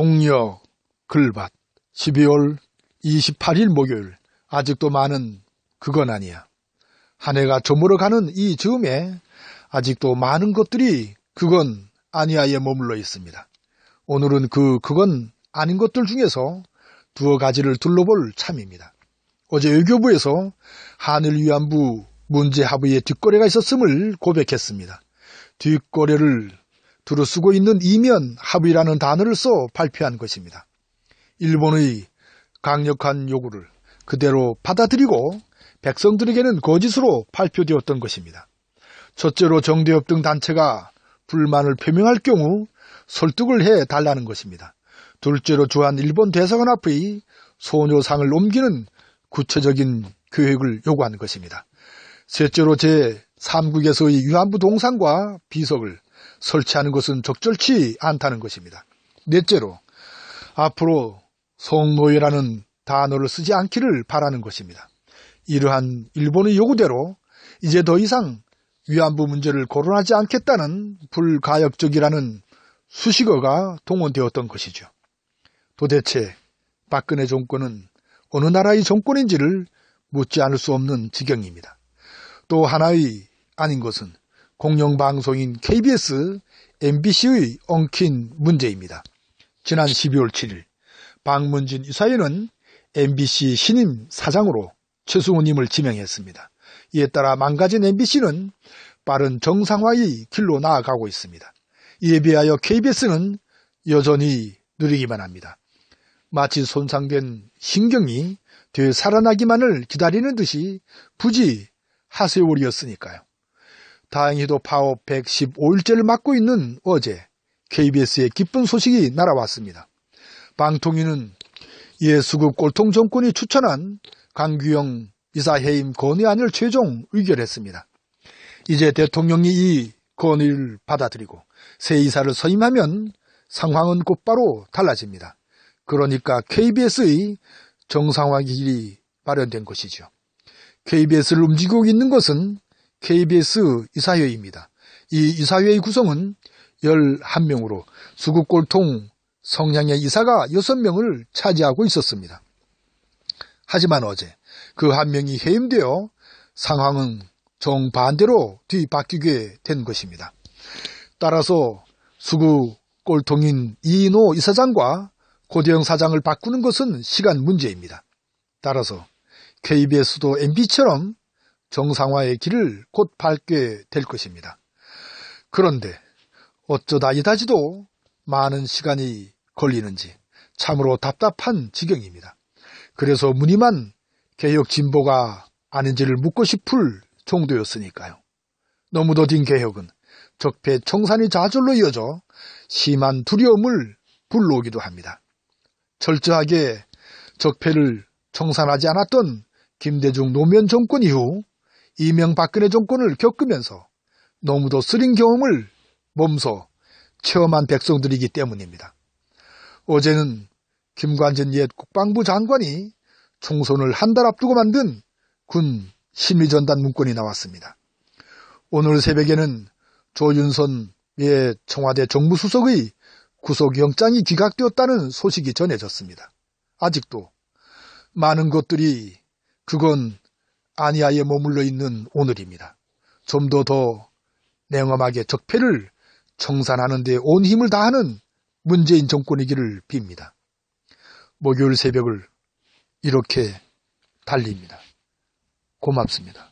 동력 글밭 12월 28일 목요일. 아직도 많은 그건 아니야. 한 해가 저물어가는 이 즈음에 아직도 많은 것들이 그건 아니야에 머물러 있습니다. 오늘은 그건 아닌 것들 중에서 두어 가지를 둘러볼 참입니다. 어제 외교부에서 한일 위안부 문제 합의에 뒷거래가 있었음을 고백했습니다. 뒷거래를 두루 쓰고 있는 이면 합의라는 단어를 써 발표한 것입니다. 일본의 강력한 요구를 그대로 받아들이고 백성들에게는 거짓으로 발표되었던 것입니다. 첫째로 정대협 등 단체가 불만을 표명할 경우 설득을 해달라는 것입니다. 둘째로 주한 일본 대사관 앞의 소녀상을 옮기는 구체적인 계획을 요구한 것입니다. 셋째로 제3국에서의 위안부 동상과 비석을 설치하는 것은 적절치 않다는 것입니다. 넷째로 앞으로 성노예라는 단어를 쓰지 않기를 바라는 것입니다. 이러한 일본의 요구대로 이제 더 이상 위안부 문제를 거론하지 않겠다는 불가역적이라는 수식어가 동원되었던 것이죠. 도대체 박근혜 정권은 어느 나라의 정권인지를 묻지 않을 수 없는 지경입니다. 또 하나의 아닌 것은 공영방송인 KBS, MBC의 엉킨 문제입니다. 지난 12월 7일 박문진 이사회는 MBC 신임 사장으로 최승호님을 지명했습니다. 이에 따라 망가진 MBC는 빠른 정상화의 길로 나아가고 있습니다. 이에 비하여 KBS는 여전히 느리기만 합니다. 마치 손상된 신경이 되살아나기만을 기다리는 듯이 부지 하세월이었으니까요. 다행히도 파업 115일째를 맞고 있는 어제 KBS에 기쁜 소식이 날아왔습니다. 방통위는 이에 수급 꼴통 정권이 추천한 강규영 이사 해임 건의안을 최종 의결했습니다. 이제 대통령이 이 건의를 받아들이고 새 이사를 선임하면 상황은 곧바로 달라집니다. 그러니까 KBS의 정상화 길이 마련된 것이죠. KBS를 움직이고 있는 것은 KBS 이사회입니다. 이 이사회의 구성은 11명으로 수급골통 성향의 이사가 6명을 차지하고 있었습니다. 하지만 어제 그 한 명이 해임되어 상황은 정반대로 뒤바뀌게 된 것입니다. 따라서 수급골통인 이인호 이사장과 고대영 사장을 바꾸는 것은 시간 문제입니다. 따라서 KBS도 MBC처럼 정상화의 길을 곧 밟게 될 것입니다. 그런데 어쩌다 이다지도 많은 시간이 걸리는지 참으로 답답한 지경입니다. 그래서 무늬만 개혁 진보가 아닌지를 묻고 싶을 정도였으니까요. 너무 더딘 개혁은 적폐 청산의 좌절로 이어져 심한 두려움을 불러오기도 합니다. 철저하게 적폐를 청산하지 않았던 김대중 노무현 정권 이후 이명박근혜 정권을 겪으면서 너무도 쓰린 경험을 몸소 체험한 백성들이기 때문입니다. 어제는 김관진 옛 국방부 장관이 총선을 한 달 앞두고 만든 군 심리전단 문건이 나왔습니다. 오늘 새벽에는 조윤선 옛 청와대 정무수석의 구속영장이 기각되었다는 소식이 전해졌습니다. 아직도 많은 것들이 그건 아니야에 머물러 있는 오늘입니다. 좀 더 냉엄하게 적폐를 청산하는 데 온 힘을 다하는 문재인 정권이기를 빕니다. 목요일 새벽을 이렇게 달립니다. 고맙습니다.